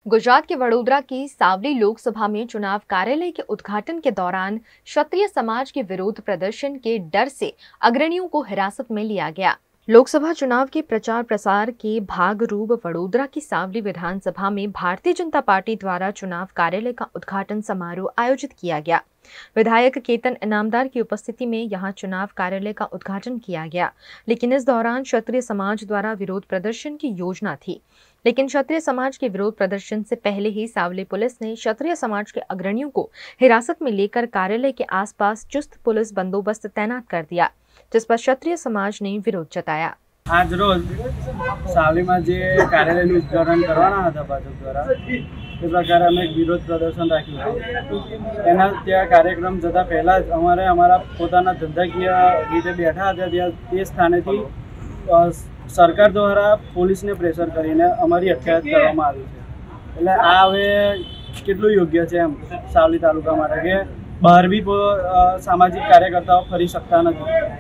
गुजरात के वडोदरा की सावली लोकसभा में चुनाव कार्यालय के उद्घाटन के दौरान क्षत्रिय समाज के विरोध प्रदर्शन के डर से अग्रणियों को हिरासत में लिया गया। लोकसभा चुनाव के प्रचार प्रसार के भाग रूप वडोदरा की सावली विधानसभा में भारतीय जनता पार्टी द्वारा चुनाव कार्यालय का उद्घाटन समारोह आयोजित किया गया। विधायक केतन इनामदार की उपस्थिति में यहां चुनाव कार्यालय का उद्घाटन किया गया, लेकिन इस दौरान क्षत्रिय समाज द्वारा विरोध प्रदर्शन की योजना थी। लेकिन क्षत्रिय समाज के विरोध प्रदर्शन से पहले ही सावली पुलिस ने क्षत्रिय समाज के अग्रणियों को हिरासत में लेकर कार्यालय के आसपास चुस्त पुलिस बंदोबस्त तैनात कर दिया, जिस पर क्षत्रिय समाज ने विरोध जताया। आज रोज सावली में जे कार्यालय उद्घाटन करवाना था भाजप द्वारा એ પ્રકારે અમે વિરોધ પ્રદર્શન રાખ્યું છે। એના ત્યાં કાર્યક્રમ જતાં પહેલાં જ અમારા પોતાના ધંધાકીય રીતે બેઠા હતા ત્યાં તે સ્થાનેથી સરકાર દ્વારા પોલીસને પ્રેશર કરીને અમારી અટકાયત કરવામાં આવી છે। એટલે આ હવે કેટલું યોગ્ય છે એમ સાવલી તાલુકા માટે કે બહાર બી સામાજિક કાર્યકર્તાઓ ફરી શકતા નથી।